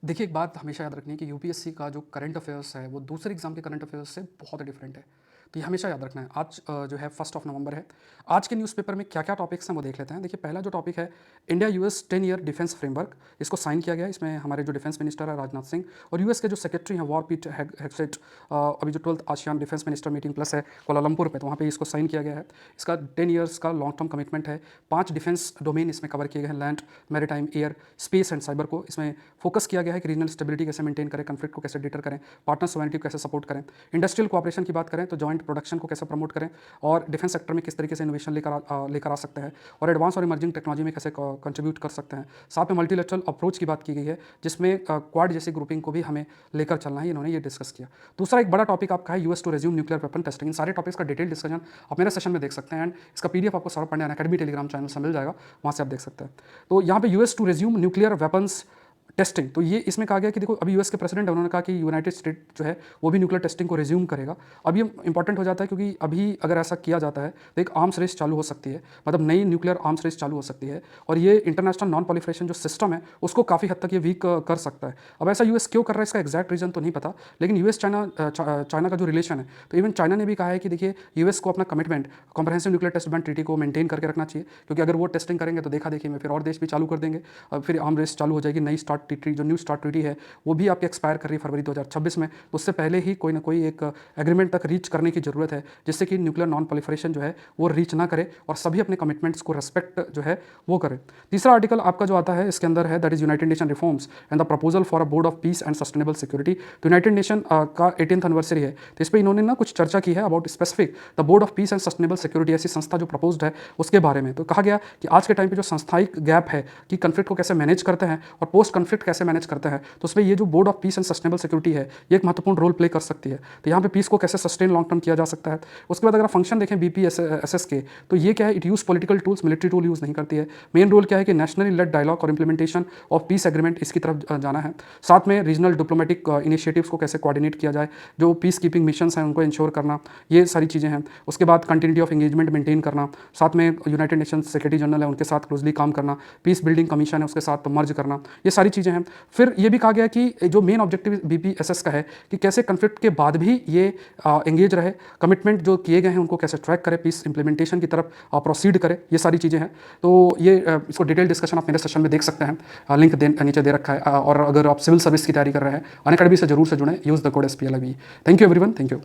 देखिए, एक बात हमेशा याद रखनी है कि यूपीएससी का जो करंट अफेयर्स है, वो दूसरे एग्जाम के करंट अफेयर्स से बहुत डिफरेंट है। तो ये हमेशा याद रखना है। आज जो है 1 नवंबर है। आज के न्यूज़पेपर में क्या-क्या टॉपिक्स हैं वो देख लेते हैं। देखिए, पहला जो टॉपिक है, India US 10 year defence framework. इसको साइन किया गया है। इसमें हमारे जो डिफेंस मिनिस्टर है राजनाथ सिंह और यूएस के जो सेक्रेटरी हैं वॉर पीट हेगसेट, अभी जो 12th ASEAN defence minister meeting plus है कोलालंपुर पे, तो वहाँ पे इसको साइन किया गया है। इसका 10 ईयर्स का लॉन्ग टर्म कमिटमेंट है। 5 डिफेंस डोमेन इसमें कवर किए गए हैं, land, maritime, air, space and cyber को इसमें फोकस किया गया है कि रीजनल स्टेबिलिटी कैसे मेंटेन करें, कन्फ्लिक्ट को कैसे डिटर करें, पार्टनर सोवेरेनिटी को कैसे सपोर्ट करें, इंडस्ट्रियल कोऑपरेशन की बात करें तो जॉइंट प्रोडक्शन को कैसे प्रमोट करें और डिफेंस सेक्टर में किस तरीके से इनोवेशन लेकर आ सकते हैं और एडवांस और इमर्जिंग टेक्नोलॉजी में कैसे कंट्रीब्यूट कर सकते हैं। साथ में मल्टीलेटरल अप्रोच की बात की गई है जिसमें क्वाड जैसी ग्रुपिंग को भी हमें लेकर चलना है, इन्होंने ये डिस्कस किया। दूसरा एक बड़ा टॉपिक आपका है US to resume nuclear weapon testing. इन सारे टॉपिक्स का डिटेल डिस्कशन आप मेरे सेशन में देख सकते हैं एंड इसका पीडीएफ आपको Saurabh Pandya academy Telegram channel से मिल जाएगा, वहाँ से आप देख सकते हैं। तो यहाँ पे US to resume nuclear weapons testing, तो ये इसमें कहा गया कि देखो अभी यूएस के प्रेसिडेंट है, उन्होंने कहा कि यूनाइटेड स्टेट जो है वो भी न्यूक्लियर टेस्टिंग को रिज्यूम करेगा। अब ये इंपॉर्टेंट हो जाता है क्योंकि अभी अगर ऐसा किया जाता है तो एक आर्म्स रेस चालू हो सकती है, मतलब नई न्यूक्लियर आर्म्स रेस चालू हो सकती है और ये इंटरनेशनल नॉन प्रोलिफरेशन जो सिस्टम है उसको काफ़ी हद तक ये वीक कर सकता है। अब ऐसा यूएस क्यों कर रहा है इसका एग्जैक्ट रीजन तो नहीं पता, लेकिन यूएस चाइना का जो रिलेशन है, तो इवन चाइना ने भी कहा है कि देखिए यूएस को अपना commitment comprehensive nuclear test ban treaty को मेंटेन करके रखना चाहिए, क्योंकि अगर वो टेस्टिंग करेंगे तो देखा देखी में फिर और देश भी चालू कर देंगे, फिर आर्म रेस चालू हो जाएगी। नई स्टार्ट ट्रीटी जो न्यू स्टार्ट ट्रीटी है वो भी आपकी एक्सपायर कर रही है फरवरी 2026 में, तो उससे पहले ही कोई ना कोई एक एग्रीमेंट तक रीच करने की जरूरत है जिससे कि न्यूक्लियर नॉन प्रोलिफरेशन जो है वो रीच ना करे और सभी अपने कमिटमेंट्स को रेस्पेक्ट जो है वो करें। तीसरा आर्टिकल आपका जो आता है इसके अंदर है that is United nation reforms and the proposal for a board of peace and sustainable security. तो यूनाइटेड नेशन का 18th एनिवर्सरी है, तो इस पर इन्होंने ना कुछ चर्चा की है about specific the board of peace and sustainable security, ऐसी संस्था जो प्रपोज्ड है उसके बारे में। तो कहा गया कि आज के टाइम पे जो संस्थायिक गैप है कि कन्फ्लिक्ट को कैसे मैनेज करते हैं और पोस्ट कन्फ्लिक्ट कैसे मैनेज करते हैं, तो उसमें ये जो board of peace and sustainable security है ये एक महत्वपूर्ण रोल प्ले कर सकती है। तो यहाँ पे पीस को कैसे सस्टेन लॉन्ग टर्म किया जा सकता है। उसके बाद अगर फंक्शन देखें बीपीएसएस के, तो ये क्या है, it use political tools, military tool use नहीं करती है। मेन रोल क्या है कि नेशनली लेड डायलॉग और इंप्लीमेंटेशन ऑफ पीस एग्रीमेंट इसकी तरफ जाना है। साथ में रीजनल डिप्लोमेटिक इनिशिएटिव्स को कैसे कोऑर्डिनेट किया जाए, जो पीस कीपिंग मिशंस हैं उनको इंश्योर करना, ये सारी चीज़ें हैं। उसके बाद कंटिन्यूटी ऑफ एंगेजमेंट मेंटेन करना, साथ में यूनाइटेड नेशंस सेक्रेटरी जनरल है उनके साथ क्लोजली काम करना, पीस बिल्डिंग कमीशन है उसके साथ मर्ज करना, ये सारी चीज़ें हैं। फिर ये भी कहा गया कि जो मेन ऑब्जेक्टिव बीपीएसएस का है कि कैसे कन्फ्लिक्ट के बाद भी ये एंगेज रहे, कमिटमेंट जो किए गए हैं उनको कैसे ट्रैक करे, पीस इंप्लीमेंटेशन की तरफ प्रोसीड करे, ये सारी चीज़ें हैं। तो ये इसको डिटेल डिस्कशन आप मेरे सेशन में देख सकते हैं, लिंक नीचे दे रखा है। और अगर आप सिविल सर्विस की तैयारी कर रहे हैं अनअकैडमी से जरूर से जुड़ें, use the code SPLIB। Thank you everyone, thank you.